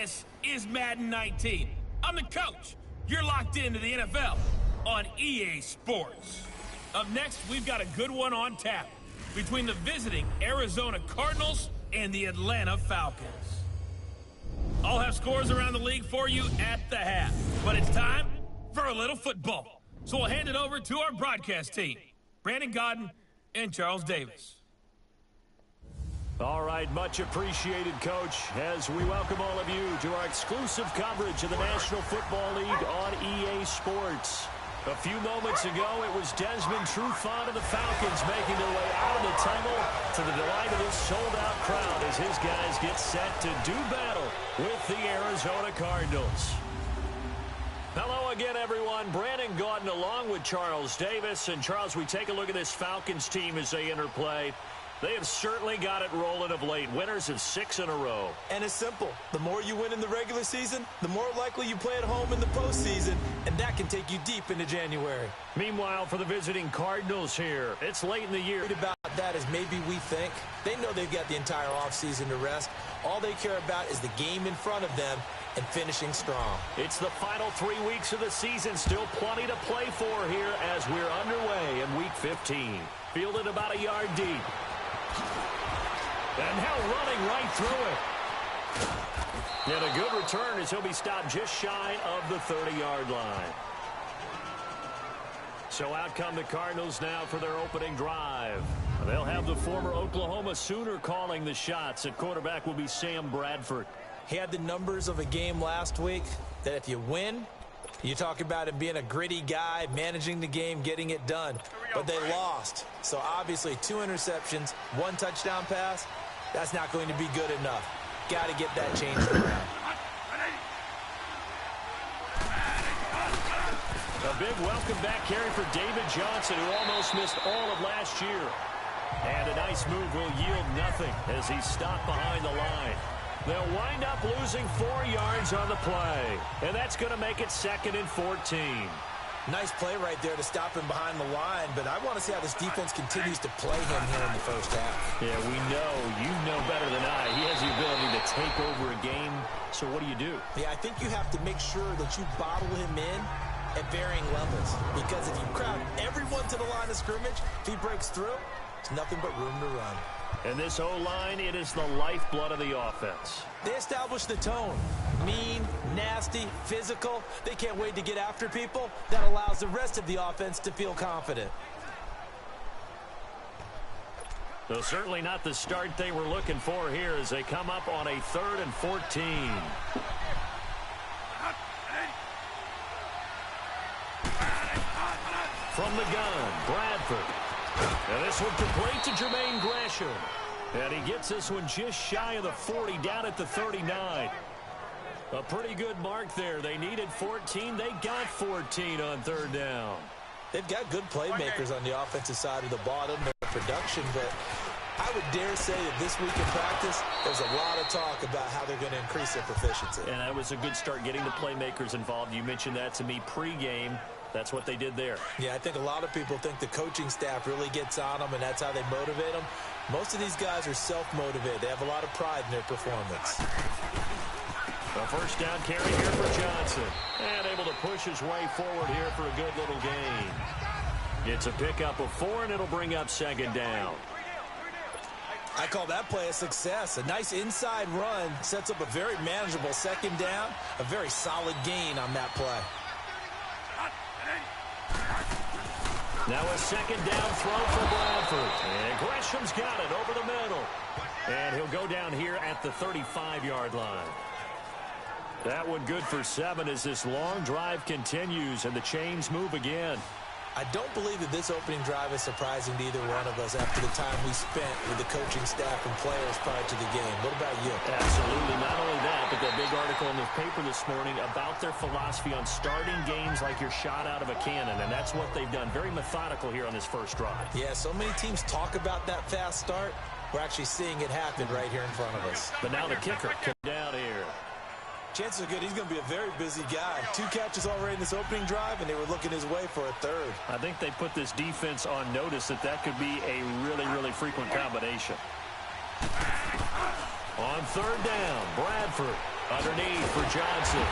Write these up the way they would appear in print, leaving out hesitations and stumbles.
This is Madden 19. I'm the coach. You're locked into the NFL on EA Sports. Up next, we've got a good one on tap between the visiting Arizona Cardinals and the Atlanta Falcons. I'll have scores around the league for you at the half, but it's time for a little football. So I'll hand it over to our broadcast team, Brandon Godden and Charles Davis. All right, much appreciated, Coach, as we welcome all of you to our exclusive coverage of the National Football League on EA Sports. A few moments ago, it was Desmond Trufant of the Falcons making their way out of the tunnel to the delight of this sold-out crowd as his guys get set to do battle with the Arizona Cardinals. Hello again, everyone. Brandon Gaudin along with Charles Davis. And, Charles, we take a look at this Falcons team as they enter play. They have certainly got it rolling of late. Winners of 6 in a row. And it's simple. The more you win in the regular season, the more likely you play at home in the postseason, and that can take you deep into January. Meanwhile, for the visiting Cardinals here, it's late in the year. About that is maybe we think. They know they've got the entire offseason to rest. All they care about is the game in front of them and finishing strong. It's the final 3 weeks of the season. Still plenty to play for here as we're underway in Week 15. Fielded about a yard deep. And now running right through it. And a good return as he'll be stopped just shy of the 30-yard line. So out come the Cardinals now for their opening drive. They'll have the former Oklahoma Sooner calling the shots. At quarterback will be Sam Bradford. He had the numbers of a game last week that if you win, you talk about him being a gritty guy, managing the game, getting it done. But they lost. So obviously 2 interceptions, 1 touchdown pass. That's not going to be good enough. Got to get that changed around. A big welcome back carry for David Johnson, who almost missed all of last year. And a nice move will yield nothing as he's stopped behind the line. They'll wind up losing 4 yards on the play. And that's going to make it 2nd and 14. Nice play right there to stop him behind the line, but I want to see how this defense continues to play him here in the first half. Yeah, we know. You know better than I. He has the ability to take over a game. So what do? Yeah, I think you have to make sure that you bottle him in at varying levels. Because if you crowd everyone to the line of scrimmage, if he breaks through, there's nothing but room to run. And this O-line, it is the lifeblood of the offense. They establish the tone. Mean, nasty, physical. They can't wait to get after people. That allows the rest of the offense to feel confident. So certainly not the start they were looking for here as they come up on a 3rd and 14. From the gun, Bradford. And this one complete to Jermaine Gresham. And he gets this one just shy of the 40, down at the 39. A pretty good mark there. They needed 14. They got 14 on 3rd down. They've got good playmakers on the offensive side of the ball. I don't know production, but I would dare say that this week in practice, there's a lot of talk about how they're going to increase their proficiency. And that was a good start getting the playmakers involved. You mentioned that to me pregame. That's what they did there. Yeah, I think a lot of people think the coaching staff really gets on them, and that's how they motivate them. Most of these guys are self-motivated. They have a lot of pride in their performance. A first down carry here for Johnson. And able to push his way forward here for a good little gain. It's a pickup of 4, and it'll bring up 2nd down. I call that play a success. A nice inside run sets up a very manageable 2nd down. A very solid gain on that play. Now a 2nd down throw for Bradford. And Gresham's got it over the middle. And he'll go down here at the 35-yard line. That one good for 7 as this long drive continues and the chains move again. I don't believe that this opening drive is surprising to either one of us after the time we spent with the coaching staff and players prior to the game. What about you? Absolutely. Not only that, but that big article in the paper this morning about their philosophy on starting games like you're shot out of a cannon, and that's what they've done. Very methodical here on this first drive. Yeah, so many teams talk about that fast start. We're actually seeing it happen right here in front of us. But now the kicker comes down here. Chances are good he's going to be a very busy guy. 2 catches already in this opening drive, and they were looking his way for a 3rd. I think they put this defense on notice that could be a really frequent combination. On 3rd down, Bradford. Underneath for Johnson.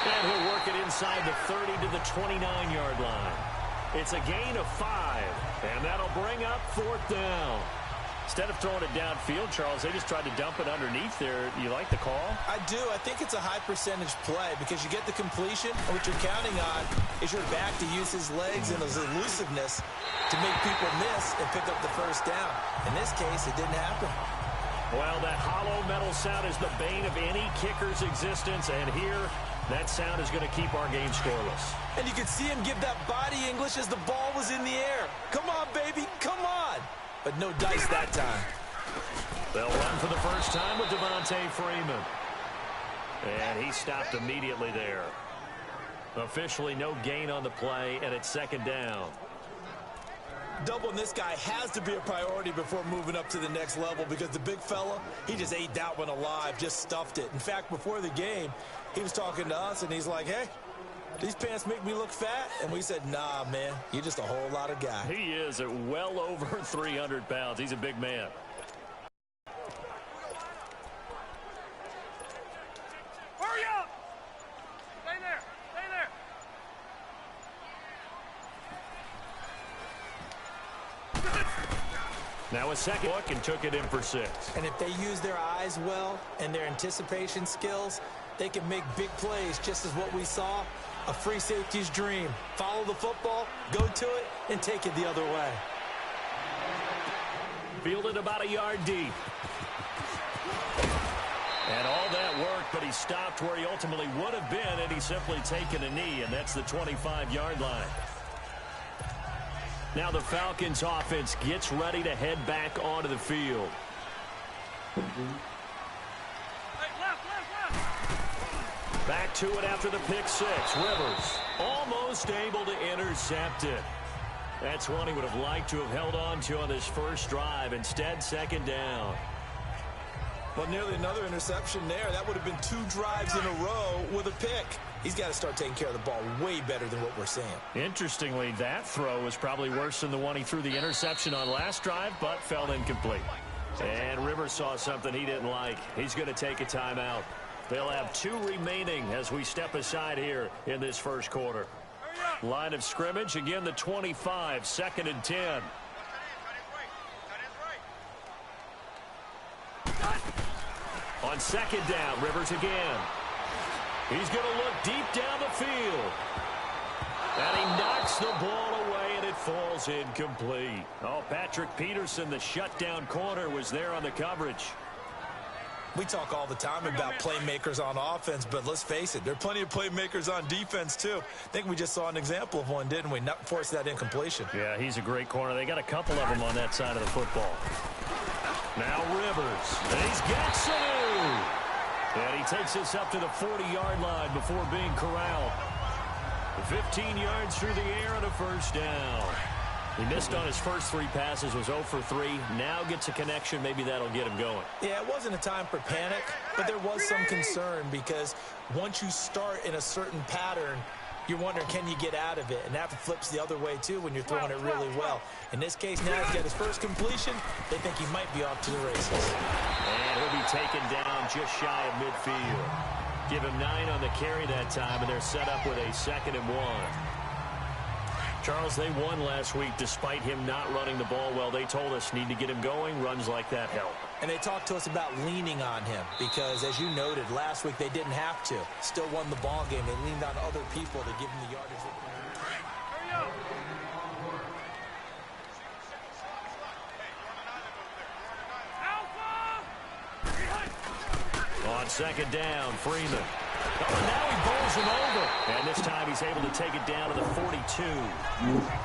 And he'll work it inside the 30 to the 29-yard line. It's a gain of 5, and that'll bring up 4th down. Instead of throwing it downfield, Charles, they just tried to dump it underneath there. You like the call? I do. I think it's a high-percentage play because you get the completion, and what you're counting on is your back to use his legs and his elusiveness to make people miss and pick up the first down. In this case, it didn't happen. Well, that hollow metal sound is the bane of any kicker's existence, and here, that sound is going to keep our game scoreless. And you could see him give that body English as the ball was in the air. Come on, baby, come on. But no dice that time. They'll run for the first time with Devontae Freeman. And he stopped immediately there. Officially no gain on the play, and it's 2nd down. Doubling this guy has to be a priority before moving up to the next level because the big fella, he just ate that one alive, just stuffed it. In fact, before the game, he was talking to us, and he's like, hey, these pants make me look fat? And we said, nah, man, you're just a whole lot of guy. He is at well over 300 pounds. He's a big man. Hurry up! Stay there! Stay there! Now a second look and took it in for 6. And if they use their eyes well and their anticipation skills, they can make big plays, just as what we saw. A free safety's dream. Follow the football, go to it, and take it the other way. Fielded about a yard deep. And all that work, but he stopped where he ultimately would have been, and he's simply taken a knee, and that's the 25-yard line. Now the Falcons offense gets ready to head back onto the field. Back to it after the pick 6. Rivers almost able to intercept it. That's one he would have liked to have held on to on this first drive. Instead, 2nd down. Well, nearly another interception there. That would have been 2 drives in a row with a pick. He's got to start taking care of the ball way better than what we're seeing. Interestingly, that throw was probably worse than the one he threw the interception on last drive, but fell incomplete. And Rivers saw something he didn't like. He's going to take a timeout. They'll have 2 remaining as we step aside here in this first quarter. Line of scrimmage, again, the 25, 2nd and 10. On 2nd down, Rivers again. He's going to look deep down the field. And he knocks the ball away, and it falls incomplete. Oh, Patrick Peterson, the shutdown corner, was there on the coverage. We talk all the time about playmakers on offense, but let's face it, there are plenty of playmakers on defense, too. I think we just saw an example of one, didn't we? Not force that incompletion. Yeah, he's a great corner. They got a couple of them on that side of the football. Now Rivers. And he's got Sanu. And he takes us up to the 40-yard line before being corralled. 15 yards through the air and a first down. He missed on his first 3 passes, was 0 for 3. Now gets a connection. Maybe that'll get him going. Yeah, it wasn't a time for panic, but there was some concern because once you start in a certain pattern, you're wondering, can you get out of it? And that flips the other way, too, when you're throwing it really well. In this case, now he's got his first completion. They think he might be off to the races. And he'll be taken down just shy of midfield. Give him 9 on the carry that time, and they're set up with a 2nd and 1. Charles, they won last week despite him not running the ball well. They told us need to get him going. Runs like that help. And they talked to us about leaning on him because, as you noted, last week they didn't have to. Still won the ball game. They leaned on other people to give him the yardage. On 2nd down, Freeman. Oh, now he bowls him over. And this time he's able to take it down to the 42.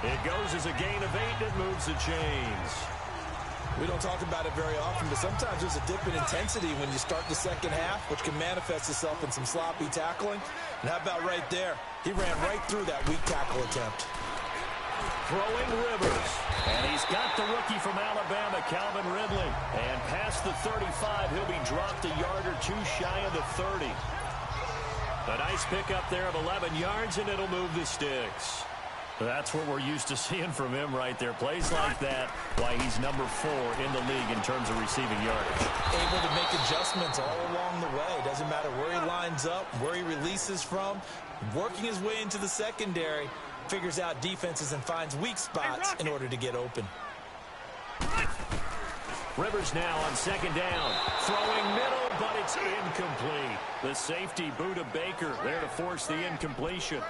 It goes as a gain of 8 and moves the chains. We don't talk about it very often, but sometimes there's a dip in intensity when you start the second half, which can manifest itself in some sloppy tackling. And how about right there? He ran right through that weak tackle attempt. Throwing Rivers. And he's got the rookie from Alabama, Calvin Ridley. And past the 35, he'll be dropped a yard or 2 shy of the 30. A nice pickup there of 11 yards, and it'll move the sticks. That's what we're used to seeing from him right there. Plays like that, why he's number 4 in the league in terms of receiving yardage. Able to make adjustments all along the way. Doesn't matter where he lines up, where he releases from. Working his way into the secondary, figures out defenses and finds weak spots in order to get open. Rivers now on second down. Throwing middle, but it's incomplete. The safety, Buda Baker, there to force the incompletion.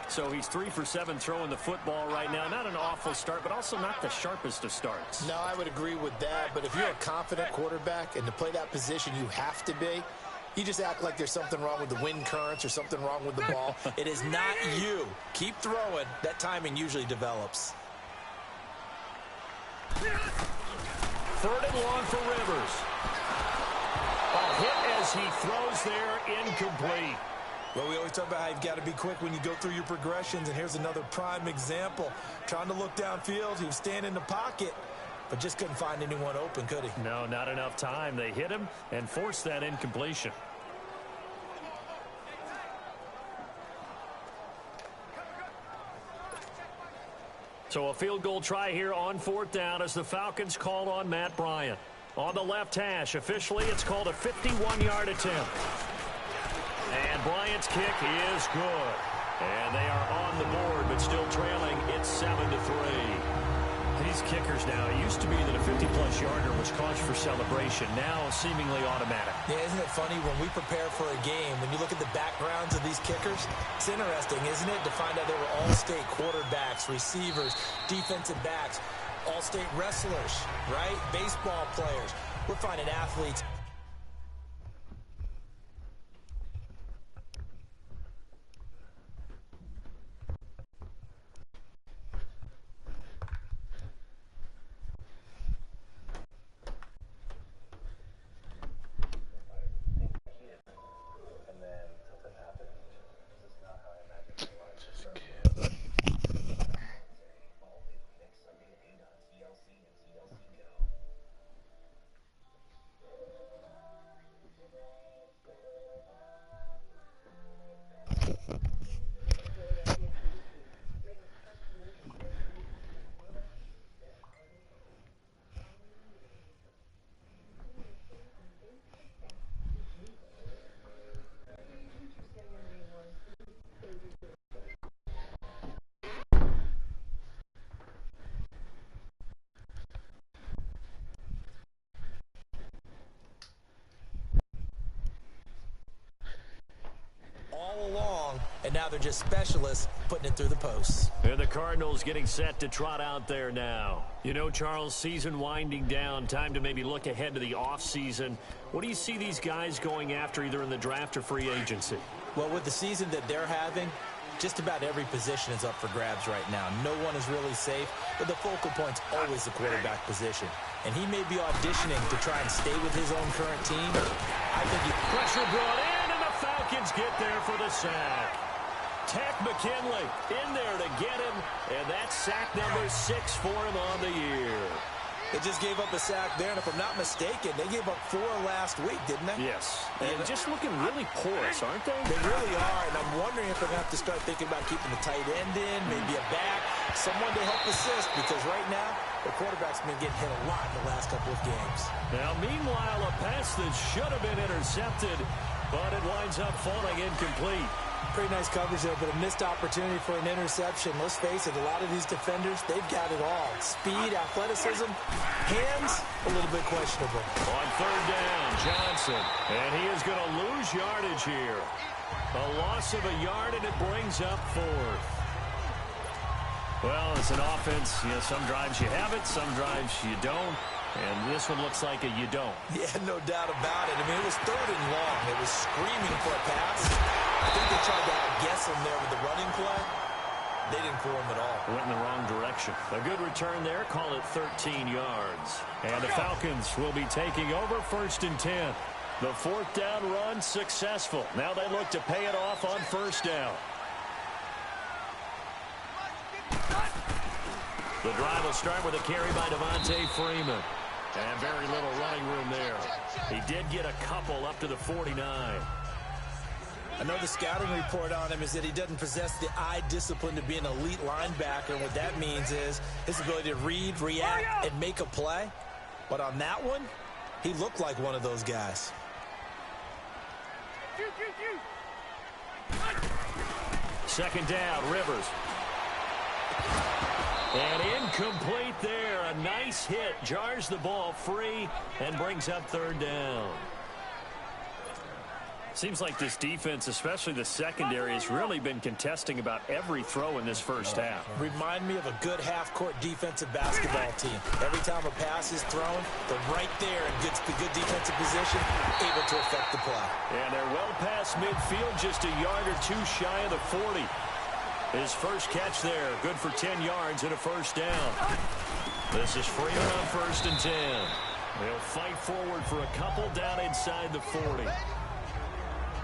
So he's 3 for 7 throwing the football right now. Not an awful start, but also not the sharpest of starts. No, I would agree with that. But if you're a confident quarterback and to play that position you have to be, you just act like there's something wrong with the wind currents or something wrong with the ball. It is not you. Keep throwing. That timing usually develops. 3rd and long for Rivers. A hit as he throws there, incomplete. Well, we always talk about how you've got to be quick when you go through your progressions, and here's another prime example. Trying to look downfield, he was standing in the pocket, but just couldn't find anyone open, could he? No, not enough time. They hit him and forced that incompletion. So a field goal try here on 4th down as the Falcons call on Matt Bryant. On the left hash, officially it's called a 51-yard attempt. And Bryant's kick is good. And they are on the board, but still trailing. It's 7-3. These kickers now, it used to be that a 50-plus yarder was cause for celebration. Now seemingly automatic. Yeah, isn't it funny when we prepare for a game, when you look at the backgrounds of these kickers, it's interesting, isn't it, to find out they were all-state quarterbacks, receivers, defensive backs, all-state wrestlers, right? Baseball players. We're finding athletes. Along, and now they're just specialists putting it through the posts. And the Cardinals getting set to trot out there now. You know, Charles, season winding down, time to maybe look ahead to the offseason. What do you see these guys going after either in the draft or free agency? Well, with the season that they're having, just about every position is up for grabs right now. No one is really safe, but the focal point's always the quarterback position. And he may be auditioning to try and stay with his own current team. I think pressure brought in, and the Falcons get there for the sack. Tech McKinley in there to get him, and that's sack number 6 for him on the year. They just gave up a sack there, and if I'm not mistaken, they gave up 4 last week, didn't they? Yes. And just looking really porous, aren't they? They really are, and I'm wondering if they're going to have to start thinking about keeping the tight end in, maybe a back, someone to help assist, because right now, the quarterback's been getting hit a lot in the last couple of games. Now, meanwhile, a pass that should have been intercepted, but it winds up falling incomplete. Pretty nice coverage there, but a missed opportunity for an interception. Let's face it, a lot of these defenders, they've got it all. Speed, athleticism, hands, a little bit questionable. On 3rd down, Johnson, and he is going to lose yardage here. A loss of a yard, and it brings up 4th. Well, it's an offense. You know, some drives you have it, some drives you don't. And this one looks like a you don't. Yeah, no doubt about it. I mean, it was 3rd and long. It was screaming for a pass. I think they tried to outguess him there with the running play. They didn't throw him at all. Went in the wrong direction. A good return there. Call it 13 yards. And the Falcons will be taking over 1st and 10. The 4th down run successful. Now they look to pay it off on 1st down. The drive will start with a carry by Devontae Freeman. And very little running room there. He did get a couple up to the 49. I know the scouting report on him is that he doesn't possess the eye discipline to be an elite linebacker. And what that means is his ability to read, react, and make a play. But on that one, he looked like one of those guys. Second down, Rivers. And incomplete there. A nice hit. Jars the ball free and brings up third down. Seems like this defense, especially the secondary, has really been contesting about every throw in this first half. Remind me of a good half-court defensive basketball team. Every time a pass is thrown, they're right there in good defensive position, able to affect the play. And they're well past midfield, just a yard or two shy of the 40. His first catch there, good for 10 yards and a first down. This is Freeman on 1st and 10. They'll fight forward for a couple down inside the 40.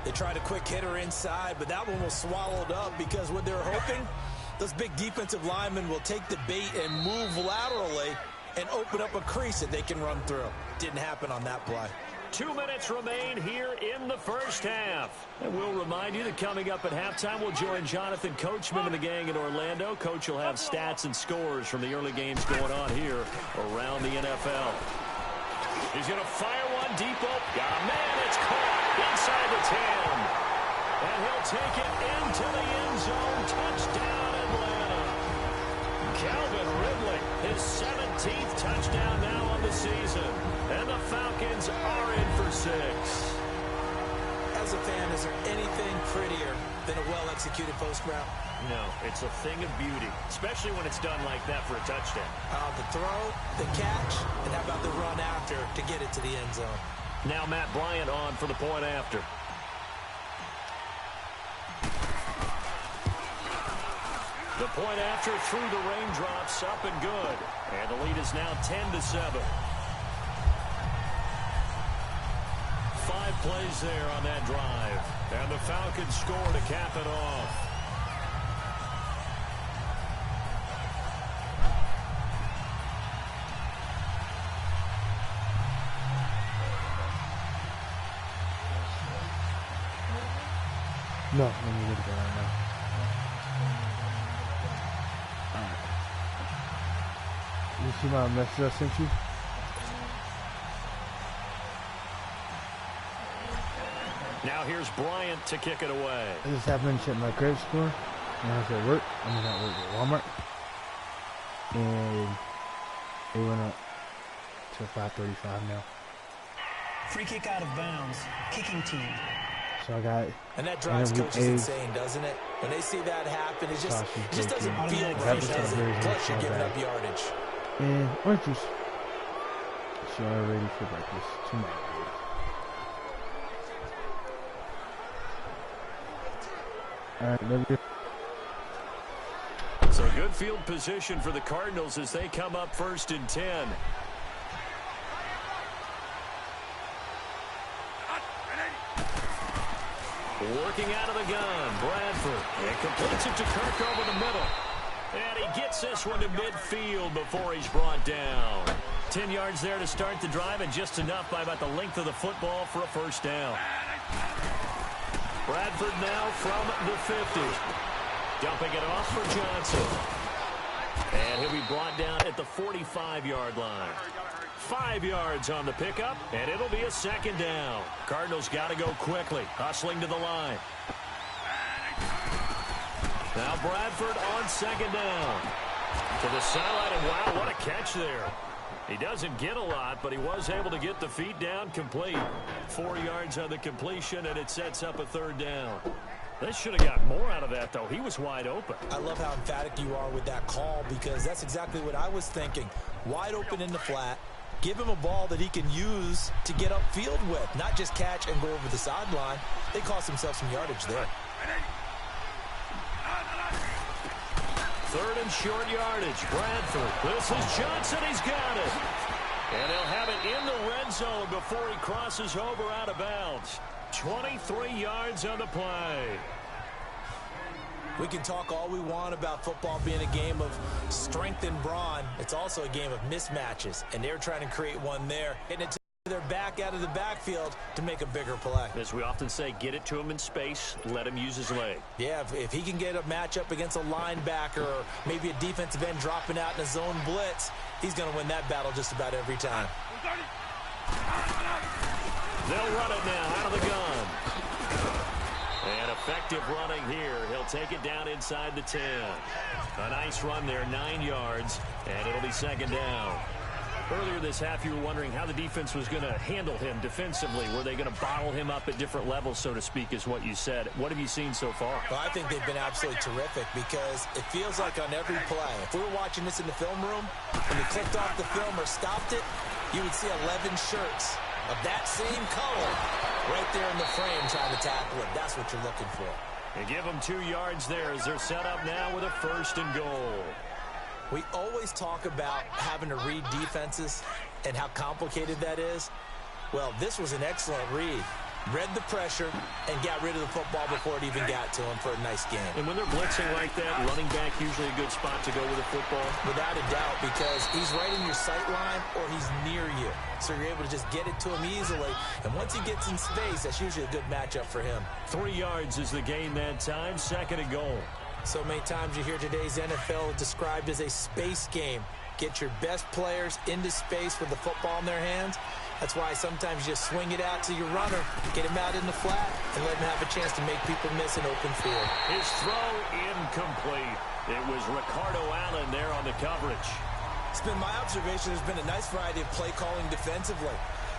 They tried a quick hitter inside, but that one was swallowed up because what they're hoping, those big defensive linemen will take the bait and move laterally and open up a crease that they can run through. Didn't happen on that play. 2 minutes remain here in the first half. And we'll remind you that coming up at halftime, we'll join Jonathan Coachman and the gang in Orlando. Coach will have stats and scores from the early games going on here around the NFL. He's going to fire one deep up. Got a man. It's caught inside the 10. And he'll take it into the end zone. Touchdown, Atlanta. Calvin Ridley, his 17th touchdown now on the season. And the Falcons are in for 6. As a fan, is there anything prettier than a well-executed post route? No, it's a thing of beauty, especially when it's done like that for a touchdown. The throw, the catch, and how about the run after to get it to the end zone? Now Matt Bryant on for the point after. The point after through the raindrops, up and good. And the lead is now 10-7. 5 plays there on that drive. And the Falcons score to cap it off. No, let me look at that right now. Alright. You see my message I sent you? Now here's Bryant to kick it away. I just happened to check my credit score when I was at work. I mean, not work, at Walmart. And it went up to 535 now. Free kick out of bounds. Kicking team. So I got. And that drives coaches insane, doesn't it? When they see that happen, it just doesn't feel right, does it? Plus, you're giving up yardage. And orange juice. So I'm ready for breakfast tonight. All right, love you. So good field position for the Cardinals as they come up 1st and 10. Working out of the gun, Bradford. And completes it to Kirk over the middle. And he gets this one to midfield before he's brought down. 10 yards there to start the drive, and just enough by about the length of the football for a first down. Bradford now from the 50. Dumping it off for Johnson. And he'll be brought down at the 45-yard line. 5 yards on the pickup, and it'll be a second down. Cardinals got to go quickly, hustling to the line. Now Bradford on second down. To the sideline, and wow, what a catch there. He doesn't get a lot, but he was able to get the feet down complete. 4 yards on the completion, and it sets up a third down. They should have got more out of that, though. He was wide open. I love how emphatic you are with that call, because that's exactly what I was thinking. Wide open in the flat. Give him a ball that he can use to get upfield with, not just catch and go over the sideline. They cost themselves some yardage there. Third and short yardage. Bradford. This is Johnson. He's got it. And they'll have it in the red zone before he crosses over out of bounds. 23 yards on the play. We can talk all we want about football being a game of strength and brawn. It's also a game of mismatches, and they're trying to create one there. And it's their back out of the backfield to make a bigger play. As we often say, get it to him in space, let him use his leg. Yeah, if he can get a matchup against a linebacker or maybe a defensive end dropping out in a zone blitz, he's going to win that battle just about every time. They'll run it now out of the gun. And effective running here. He'll take it down inside the 10. A nice run there, 9 yards, and it'll be second down. Earlier this half, you were wondering how the defense was going to handle him defensively. Were they going to bottle him up at different levels, so to speak, is what you said. What have you seen so far? Well, I think they've been absolutely terrific because it feels like on every play, if we were watching this in the film room, when we clicked off the film or stopped it, you would see 11 shirts of that same color right there in the frame trying to tackle him. That's what you're looking for. And give them 2 yards there as they're set up now with a 1st and goal. We always talk about having to read defenses and how complicated that is. Well, this was an excellent read. Read the pressure and got rid of the football before it even got to him for a nice game. And when they're blitzing like that, running back usually a good spot to go with the football? Without a doubt, because he's right in your sight line or he's near you. So you're able to just get it to him easily. And once he gets in space, that's usually a good matchup for him. 3 yards is the gain that time, 2nd and goal. So many times you hear today's NFL described as a space game. Get your best players into space with the football in their hands. That's why sometimes you just swing it out to your runner, get him out in the flat, and let him have a chance to make people miss an open field. His throw incomplete. It was Ricardo Allen there on the coverage. It's been my observation there's been a nice variety of play calling defensively.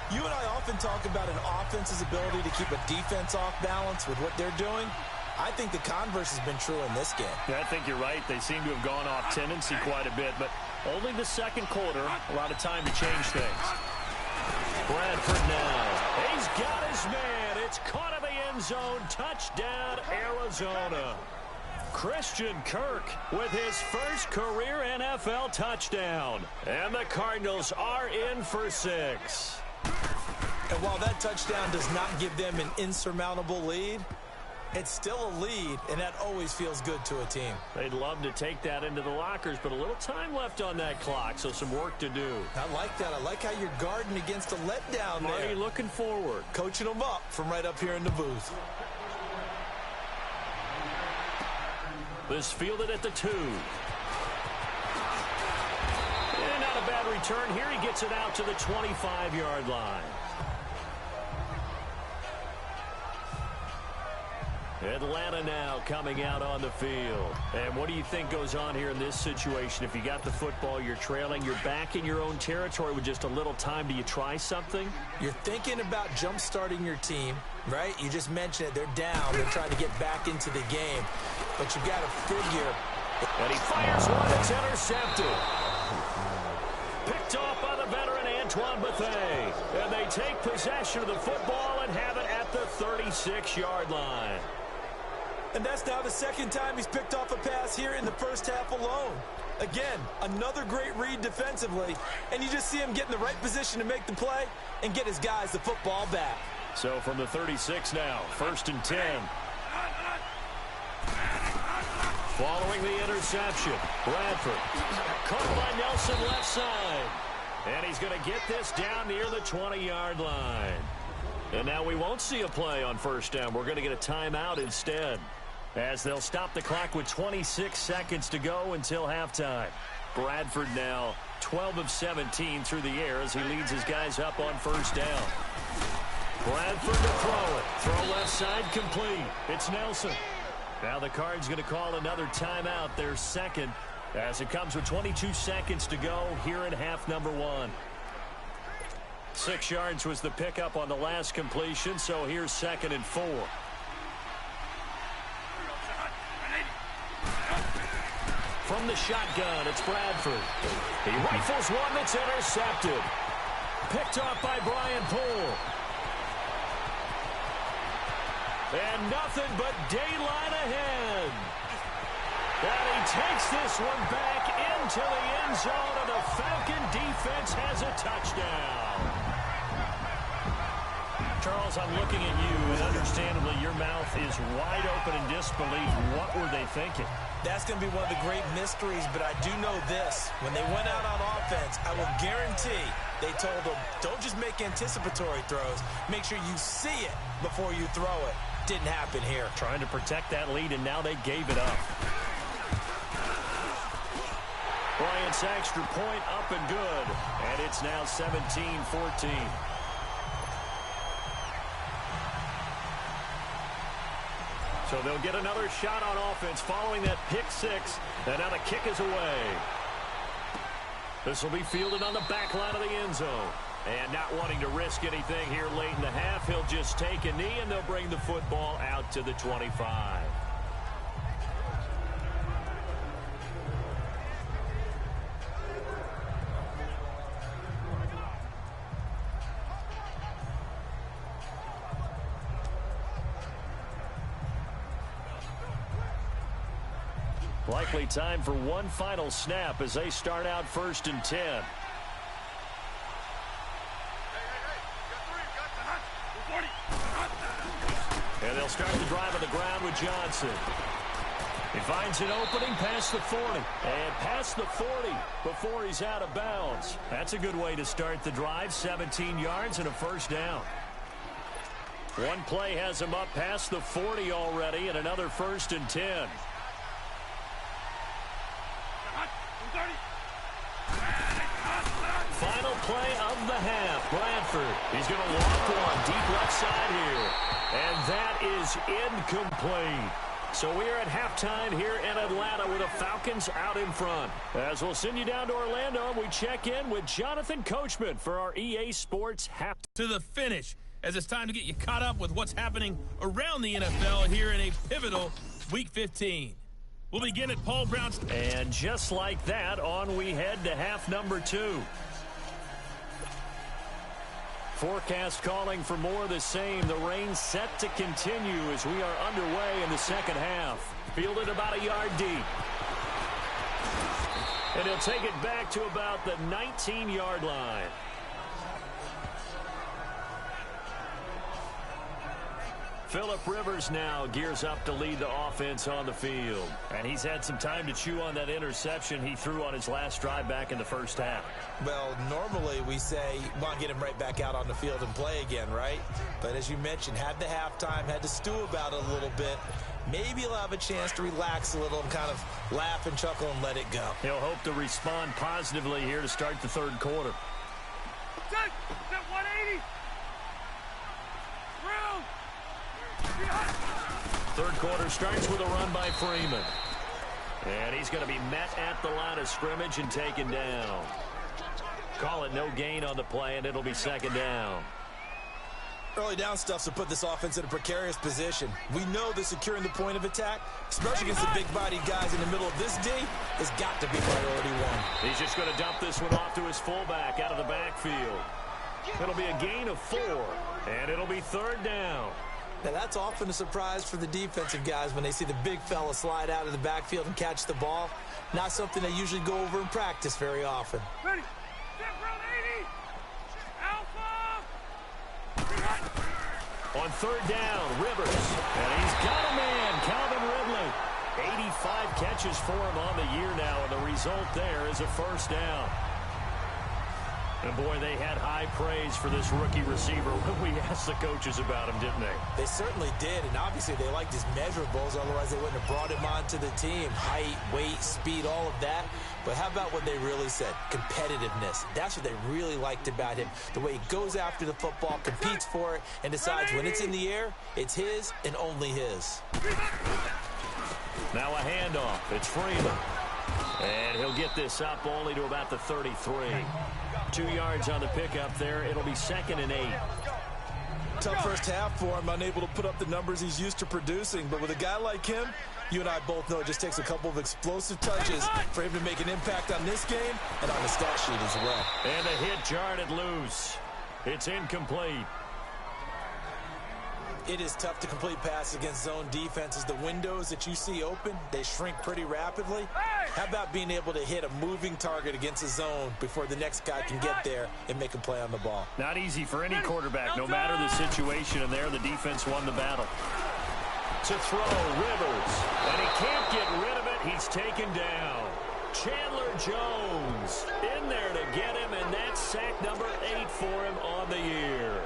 You and I often talk about an offense's ability to keep a defense off balance with what they're doing. I think the converse has been true in this game. Yeah, I think you're right. They seem to have gone off tendency quite a bit, but only the second quarter, a lot of time to change things. Bradford now. He's got his man. It's caught in the end zone. Touchdown, Arizona. Christian Kirk with his first career NFL touchdown. And the Cardinals are in for 6. And while that touchdown does not give them an insurmountable lead, it's still a lead, and that always feels good to a team. They'd love to take that into the lockers, but a little time left on that clock, so some work to do. I like that. I like how you're guarding against a letdown there. Marty looking forward. Coaching them up from right up here in the booth. This fielded at the 2. And not a bad return here. He gets it out to the 25-yard line. Atlanta now coming out on the field. And what do you think goes on here in this situation? If you got the football, you're trailing, you're back in your own territory with just a little time. Do you try something? You're thinking about jump-starting your team, right? You just mentioned it. They're down. They're trying to get back into the game. But you've got to figure. And he fires one that's intercepted. Picked off by the veteran Antoine Bethea. And they take possession of the football and have it at the 36-yard line. And that's now the second time he's picked off a pass here in the first half alone. Again, another great read defensively, and you just see him get in the right position to make the play and get his guys the football back. So from the 36 now, 1st and 10. Following the interception, Bradford. Caught by Nelson left side. And he's going to get this down near the 20-yard line. And now we won't see a play on 1st down. We're going to get a timeout instead, as they'll stop the clock with 26 seconds to go until halftime. Bradford now 12 of 17 through the air as he leads his guys up on 1st down. Bradford to throw it. Throw left side complete. It's Nelson. Now the Cards going to call another timeout, their second, as it comes with 22 seconds to go here in half number 1. 6 yards was the pickup on the last completion, so here's 2nd and 4. From the shotgun, it's Bradford. He rifles one that's intercepted. Picked off by Brian Poole. And nothing but daylight ahead. And he takes this one back into the end zone, and the Falcon defense has a touchdown. Charles, I'm looking at you, and understandably, your mouth is wide open in disbelief. What were they thinking? That's going to be one of the great mysteries, but I do know this. When they went out on offense, I will guarantee they told them, don't just make anticipatory throws. Make sure you see it before you throw it. Didn't happen here. Trying to protect that lead, and now they gave it up. Bryant's extra point up and good, and it's now 17-14. So they'll get another shot on offense following that pick six, and now the kick is away. This will be fielded on the back line of the end zone. And not wanting to risk anything here late in the half, he'll just take a knee, and they'll bring the football out to the 25. Likely time for one final snap as they start out 1st and 10. And they'll start the drive on the ground with Johnson. He finds an opening past the 40. And past the 40 before he's out of bounds. That's a good way to start the drive. 17 yards and a first down. One play has him up past the 40 already, and another 1st and 10. Final play of the half. Bradford. He's going to walk one deep left side here. And that is incomplete. So we are at halftime here in Atlanta with the Falcons out in front. As we'll send you down to Orlando, and we check in with Jonathan Coachman for our EA Sports half. To the finish, as it's time to get you caught up with what's happening around the NFL here in a pivotal Week 15. We'll begin at Paul Brown's. And just like that, on we head to half number 2. Forecast calling for more of the same. The rain set to continue as we are underway in the second half. Fielded about a yard deep. And he'll take it back to about the 19-yard line. Phillip Rivers now gears up to lead the offense on the field. And he's had some time to chew on that interception he threw on his last drive back in the first half. Well, normally we say, well, get him right back out on the field and play again, right? But as you mentioned, had the halftime, had to stew about it a little bit. Maybe he'll have a chance to relax a little and kind of laugh and chuckle and let it go. He'll hope to respond positively here to start the third quarter. Set 180. Through. Third quarter starts with a run by Freeman. And he's going to be met at the line of scrimmage and taken down. Call it no gain on the play, and it'll be second down. Early down stuff to put this offense in a precarious position. We know that securing the point of attack, especially against the big-bodied guys in the middle of this D, has got to be priority one. He's just going to dump this one off to his fullback out of the backfield. It'll be a gain of 4, and it'll be third down. Now, that's often a surprise for the defensive guys when they see the big fella slide out of the backfield and catch the ball. Not something they usually go over in practice very often. Ready. Set 180. Alpha. On third down, Rivers. And he's got a man, Calvin Ridley. 85 catches for him on the year now, and the result there is a first down. And, boy, they had high praise for this rookie receiver when we asked the coaches about him, didn't they? They certainly did, and obviously they liked his measurables. Otherwise, they wouldn't have brought him onto the team. Height, weight, speed, all of that. But how about what they really said? Competitiveness. That's what they really liked about him. The way he goes after the football, competes for it, and decides when it's in the air, it's his and only his. Now a handoff. It's Freeman. And he'll get this up only to about the 33. 2 yards on the pickup there. It'll be 2nd and 8. Tough first half for him, unable to put up the numbers he's used to producing. But with a guy like him, you and I both know it just takes a couple of explosive touches for him to make an impact on this game and on the stat sheet as well. And a hit jarred it loose. It's incomplete. It is tough to complete passes against zone defenses. The windows that you see open, they shrink pretty rapidly. How about being able to hit a moving target against a zone before the next guy can get there and make a play on the ball? Not easy for any quarterback, no matter the situation, and there the defense won the battle. To throw, Rivers, and he can't get rid of it. He's taken down. Chandler Jones in there to get him, and that's sack number 8 for him on the year.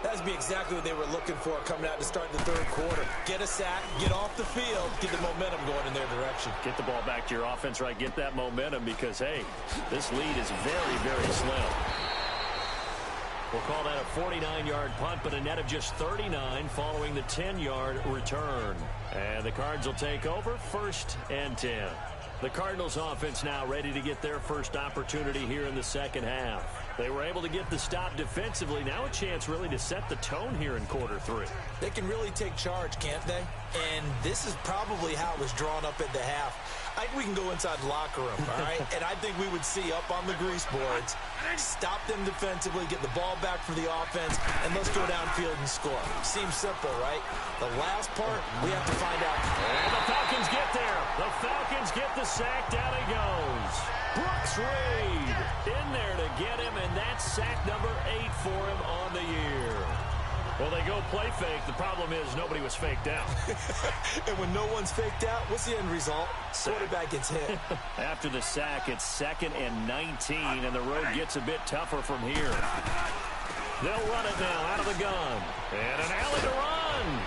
That'd be exactly what they were looking for coming out to start the third quarter. Get a sack, get off the field, get the momentum going in their direction. Get the ball back to your offense, right? Get that momentum because, hey, this lead is very, very slim. We'll call that a 49-yard punt, but a net of just 39 following the 10-yard return. And the Cards will take over 1st and 10. The Cardinals offense now ready to get their first opportunity here in the second half. They were able to get the stop defensively. Now a chance really to set the tone here in quarter 3. They can really take charge, can't they? And this is probably how it was drawn up at the half. I think we can go inside the locker room, all right? And I think we would see up on the grease boards, stop them defensively, get the ball back for the offense, and let's go downfield and score. Seems simple, right? The last part, we have to find out. And the Falcons get there. The Falcons get the sack. Down he goes. Brooks Reed in there to get him, and that's sack number 8 for him on the year. Well, they go play fake. The problem is nobody was faked out. And when no one's faked out, what's the end result? Quarterback gets hit. After the sack, it's 2nd and 19, and the road gets a bit tougher from here. They'll run it now out of the gun. And an alley to run.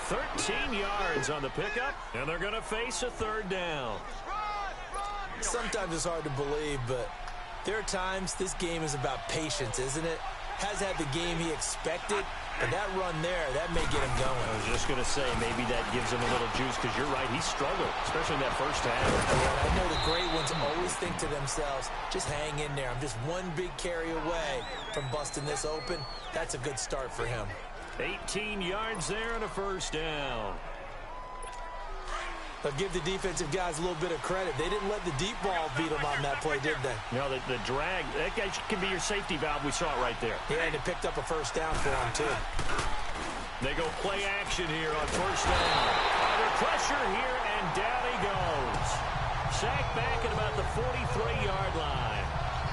13 yards on the pickup, and they're going to face a 3rd down. Sometimes it's hard to believe, but there are times this game is about patience, isn't it? Has had the game he expected, but that run there, that may get him going. I was just going to say, maybe that gives him a little juice, because you're right, he struggled, especially in that first half. Yeah, I know the great ones always think to themselves, just hang in there. I'm just one big carry away from busting this open. That's a good start for him. 18 yards there and a 1st down. But give the defensive guys a little bit of credit. They didn't let the deep ball beat them on that play, did they? No, the drag, that guy can be your safety valve. We saw it right there. Yeah, and it picked up a 1st down for him, too. They go play action here on 1st down. Under pressure here, and down he goes. Sacked back at about the 43-yard line.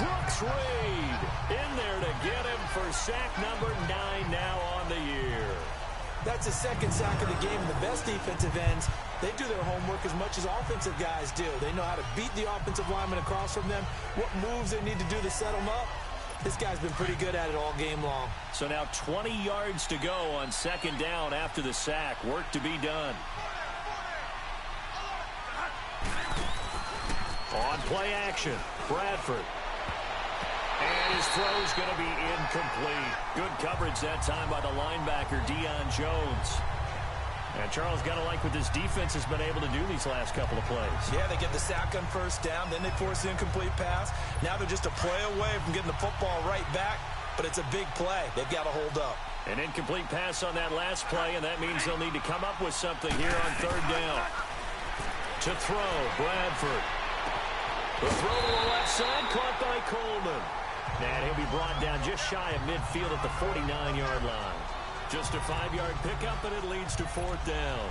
Brooks Reed in there to get him for sack number 9 now on the year. That's the 2nd sack of the game. The best defensive ends, they do their homework as much as offensive guys do. They know how to beat the offensive lineman across from them, what moves they need to do to set them up. This guy's been pretty good at it all game long. So now 20 yards to go on 2nd down after the sack. Work to be done. On play action, Bradford. And his throw's going to be incomplete. Good coverage that time by the linebacker, Deion Jones. And Charles, got to like what this defense has been able to do these last couple of plays. Yeah, they get the sack on 1st down, then they force the incomplete pass. Now they're just a play away from getting the football right back, but it's a big play. They've got to hold up. An incomplete pass on that last play, and that means they'll need to come up with something here on 3rd down. To throw, Bradford. The throw to the left side, caught by Coleman. And he'll be brought down just shy of midfield at the 49-yard line. Just a 5-yard pickup, and it leads to 4th down.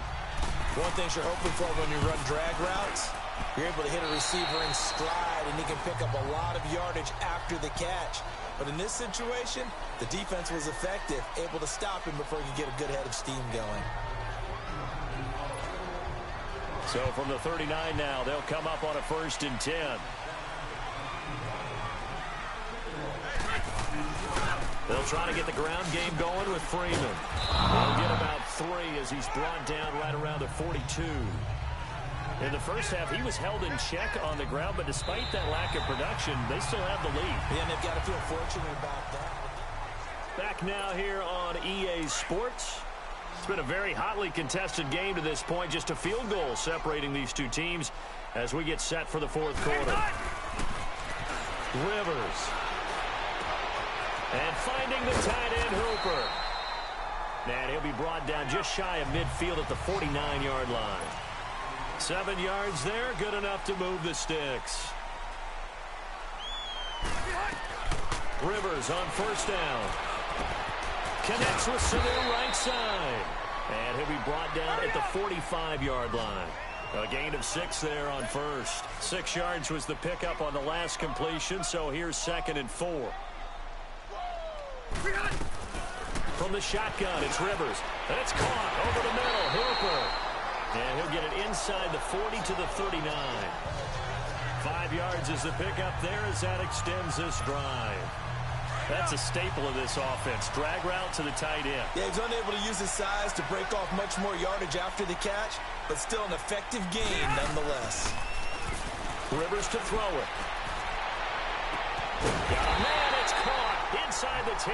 One thing you're hoping for when you run drag routes, you're able to hit a receiver in stride, and he can pick up a lot of yardage after the catch. But in this situation, the defense was effective, able to stop him before he could get a good head of steam going. So from the 39 now, they'll come up on a 1st and 10. They'll try to get the ground game going with Freeman. They'll get about 3 as he's brought down right around the 42. In the first half, he was held in check on the ground, but despite that lack of production, they still have the lead. Yeah, and they've got to feel fortunate about that. Back now here on EA Sports. It's been a very hotly contested game to this point. Just a field goal separating these two teams as we get set for the 4th quarter. Rivers. And finding the tight end, Hooper. And he'll be brought down just shy of midfield at the 49-yard line. 7 yards there, good enough to move the sticks. Rivers on 1st down. Connects with Sanu right side. And he'll be brought down at the 45-yard line. A gain of 6 there on first. 6 yards was the pickup on the last completion, so here's 2nd and 4. From the shotgun, it's Rivers. And it's caught over the middle. Hooper. And he'll get it inside the 40 to the 39. 5 yards is the pickup there as that extends this drive. That's a staple of this offense. Drag route to the tight end. Yeah, he's unable to use his size to break off much more yardage after the catch, but still an effective gain nonetheless. Rivers to throw it. Got a man, it's caught inside the 10.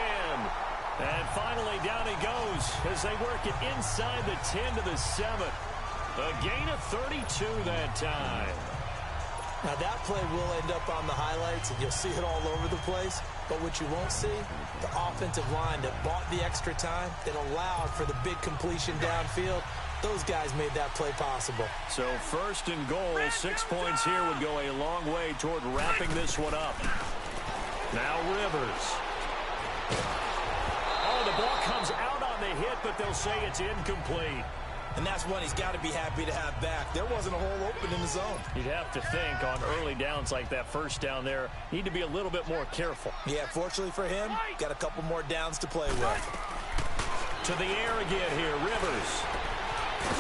And finally down he goes as they work it inside the 10 to the 7. A gain of 32 that time. Now that play will end up on the highlights, and you'll see it all over the place. But what you won't see, the offensive line that bought the extra time, that allowed for the big completion downfield, those guys made that play possible. So 1st and goal, 6 points here would go a long way toward wrapping this one up. Now Rivers. Oh, the ball comes out on the hit, but they'll say it's incomplete. And that's one he's got to be happy to have back. There wasn't a hole open in the zone. You'd have to think on early downs like that first down there, need to be a little bit more careful. Yeah, fortunately for him, got a couple more downs to play with. To the air again here, Rivers.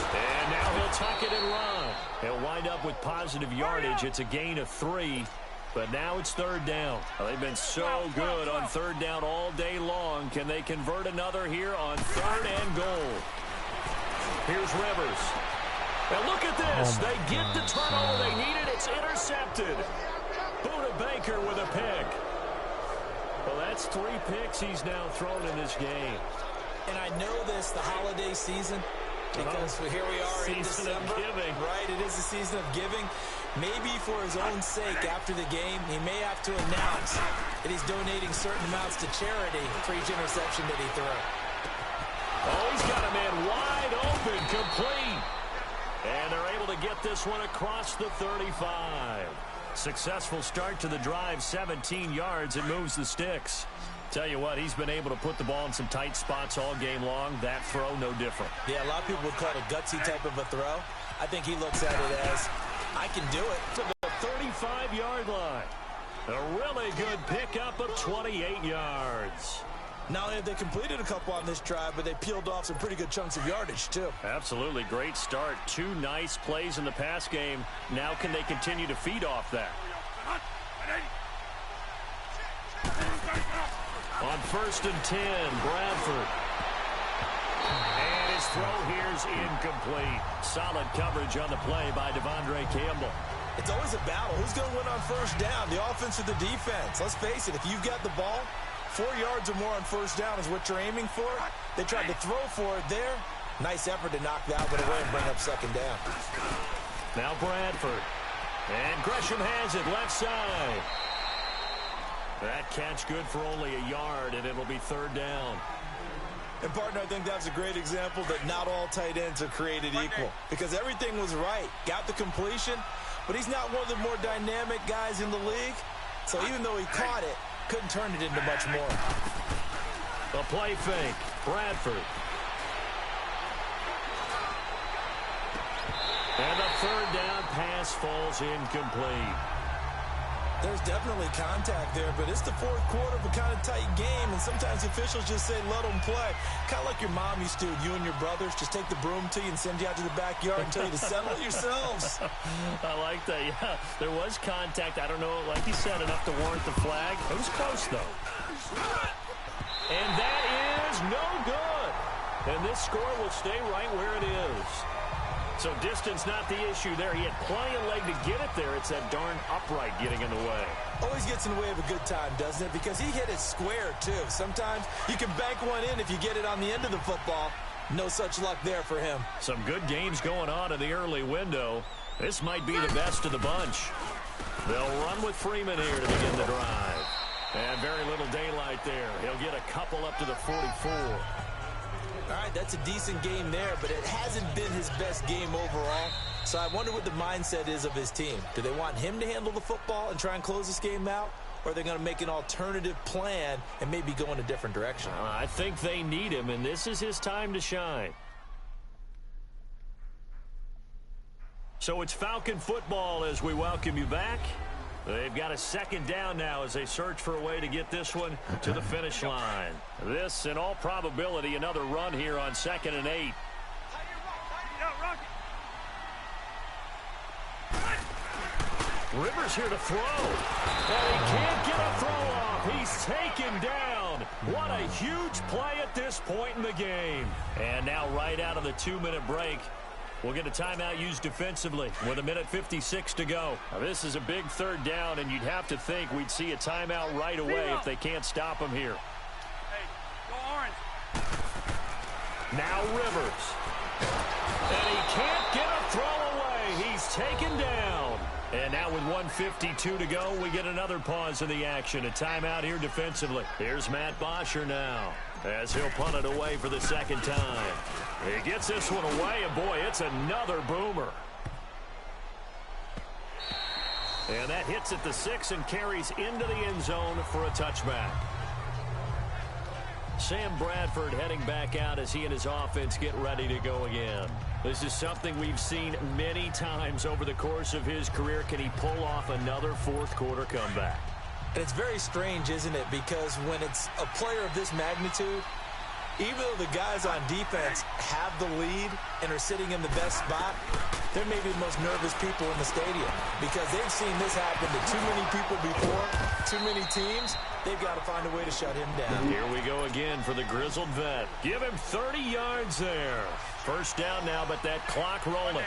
And now he'll tuck it and run. He'll wind up with positive yardage. It's a gain of 3. But now it's 3rd down. Well, they've been so good on 3rd down all day long. Can they convert another here on 3rd and goal? Here's Rivers. And look at this. They get the turnover they needed. It's intercepted. Buda Baker with a pick. Well, that's 3 picks he's now thrown in this game. And I know this, the holiday season, because here we are in December. Giving. Right, it is the season of giving. Maybe for his own sake after the game, he may have to announce that he's donating certain amounts to charity for each interception that he threw. Oh, he's got a man wide open, complete. And they're able to get this one across the 35. Successful start to the drive, 17 yards, and moves the sticks. Tell you what, he's been able to put the ball in some tight spots all game long. That throw, no different. Yeah, a lot of people would call it a gutsy type of a throw. I think he looks at it as, I can do it. To the 35-yard line. A really good pickup of 28 yards. Not only have they completed a couple on this drive, but they peeled off some pretty good chunks of yardage, too. Absolutely. Great start. 2 nice plays in the pass game. Now can they continue to feed off that? On 1st and 10, Bradford. And his throw here's incomplete. Solid coverage on the play by Devondre Campbell. It's always a battle. Who's going to win on 1st down, the offense or the defense? Let's face it, if you've got the ball, 4 yards or more on 1st down is what you're aiming for. They tried to throw for it there. Nice effort to knock that one away and bring up 2nd down. Now Bradford. And Gresham has it left side. That catch good for only a yard, and it'll be 3rd down. And, partner, I think that was a great example that not all tight ends are created equal. Because everything was right. Got the completion, but he's not one of the more dynamic guys in the league. So even though he caught it, couldn't turn it into much more. A play fake. Bradford. And the 3rd down pass falls incomplete. There's definitely contact there, but it's the 4th quarter of a kind of tight game, and sometimes officials just say, let them play. Kind of like your mom used to, you and your brothers, just take the broom to you and send you out to the backyard and tell you to settle it yourselves. I like that, yeah. There was contact. I don't know, like you said, enough to warrant the flag. It was close, though. And that is no good. And this score will stay right where it is. So distance not the issue there. He had plenty of leg to get it there. It's that darn upright getting in the way. Always gets in the way of a good time, doesn't it? Because he hit it square, too. Sometimes you can bank one in if you get it on the end of the football. No such luck there for him. Some good games going on in the early window. This might be the best of the bunch. They'll run with Freeman here to begin the drive. And very little daylight there. He'll get a couple up to the 44. All right, that's a decent game there, but it hasn't been his best game overall. So I wonder what the mindset is of his team. Do they want him to handle the football and try and close this game out? or they're going to make an alternative plan and maybe go in a different direction? I think they need him, and this is his time to shine. So it's Falcon football as we welcome you back. They've got a second down now as they search for a way to get this one to the finish line. This, in all probability, another run here on 2nd and 8. Rivers here to throw. And he can't get a throw off. He's taken down. What a huge play at this point in the game. And now right out of the 2-minute break, we'll get a timeout used defensively with 1:56 to go. Now, this is a big 3rd down, and you'd have to think we'd see a timeout right away if they can't stop him here. Hey, go orange. Now Rivers. And he can't get a throw away. He's taken down. And now with 1:52 to go, we get another pause in the action. A timeout here defensively. Here's Matt Bosher now as he'll punt it away for the 2nd time. He gets this one away, and boy, it's another boomer. And that hits at the 6 and carries into the end zone for a touchback. Sam Bradford heading back out as he and his offense get ready to go again. This is something we've seen many times over the course of his career. Can he pull off another 4th quarter comeback? And it's very strange, isn't it? Because when it's a player of this magnitude, even though the guys on defense have the lead and are sitting in the best spot, they're maybe the most nervous people in the stadium because they've seen this happen to too many people before, too many teams. They've got to find a way to shut him down. Here we go again for the grizzled vet. Give him 30 yards there. 1st down now, but that clock rolling.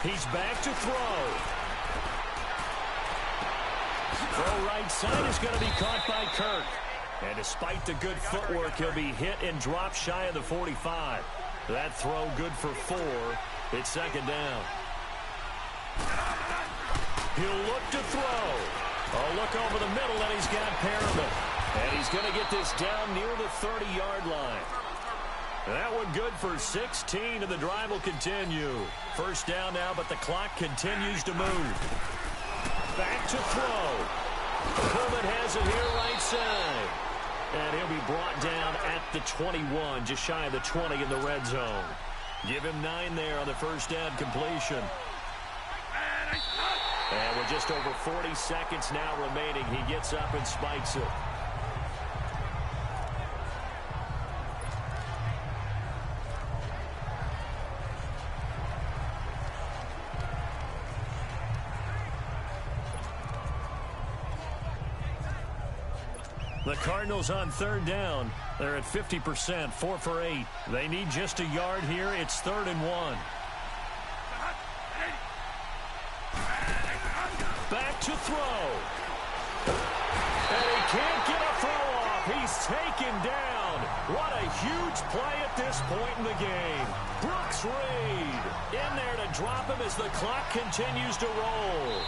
He's back to throw. Throw right side is going to be caught by Kirk. And despite the good footwork, he'll be hit and dropped shy of the 45. That throw good for 4. It's 2nd down. He'll look to throw. A look over the middle, and he's got Perriman. And he's going to get this down near the 30-yard line. That one good for 16, and the drive will continue. 1st down now, but the clock continues to move. Back to throw. Pullman has it here right side. And he'll be brought down at the 21, just shy of the 20 in the red zone. Give him 9 there on the 1st down completion. And with just over 40 seconds now remaining, he gets up and spikes it. The Cardinals on 3rd down. They're at 50%, 4 for 8. They need just a yard here. It's 3rd and 1. Back to throw. And he can't get a throw off. He's taken down. What a huge play at this point in the game. Brooks Reed in there to drop him as the clock continues to roll.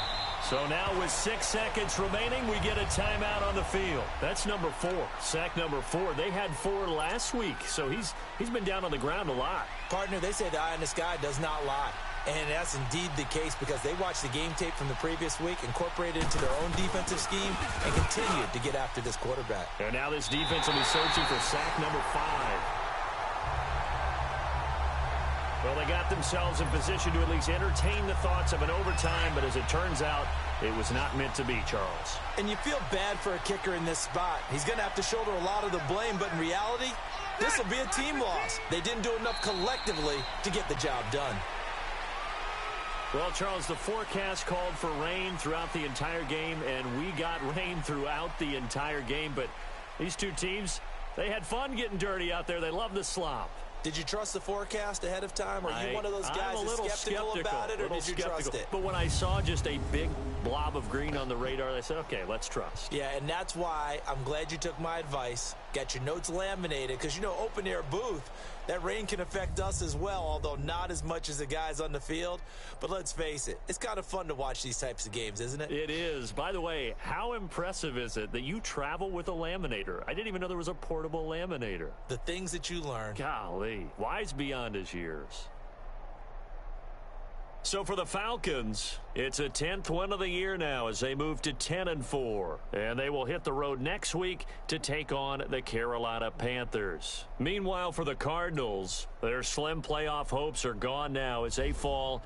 So now with 6 seconds remaining, we get a timeout on the field. That's number 4. Sack number 4. They had 4 last week, so he's been down on the ground a lot. Partner, they say the eye in the sky does not lie. And that's indeed the case because they watched the game tape from the previous week, incorporated it into their own defensive scheme, and continued to get after this quarterback. And now this defense will be searching for sack number 5. Well, they got themselves in position to at least entertain the thoughts of an overtime, but as it turns out, it was not meant to be, Charles. And you feel bad for a kicker in this spot. He's going to have to shoulder a lot of the blame, but in reality, this will be a team loss. They didn't do enough collectively to get the job done. Well, Charles, the forecast called for rain throughout the entire game, and we got rain throughout the entire game. But these two teams, they had fun getting dirty out there. They love the slop. Did you trust the forecast ahead of time? Are you one of those guys that's skeptical about it, or did you trust it? But when I saw just a big blob of green on the radar, I said, okay, let's trust. Yeah, and that's why I'm glad you took my advice. Got your notes laminated, because, you know, open-air booth, that rain can affect us as well, although not as much as the guys on the field. But let's face it, it's kind of fun to watch these types of games, isn't it? It is. By the way, how impressive is it that you travel with a laminator? I didn't even know there was a portable laminator. The things that you learn. Golly, wise beyond his years. So for the Falcons, it's a 10th win of the year now as they move to 10-4. And they will hit the road next week to take on the Carolina Panthers. Meanwhile, for the Cardinals, their slim playoff hopes are gone now as they fall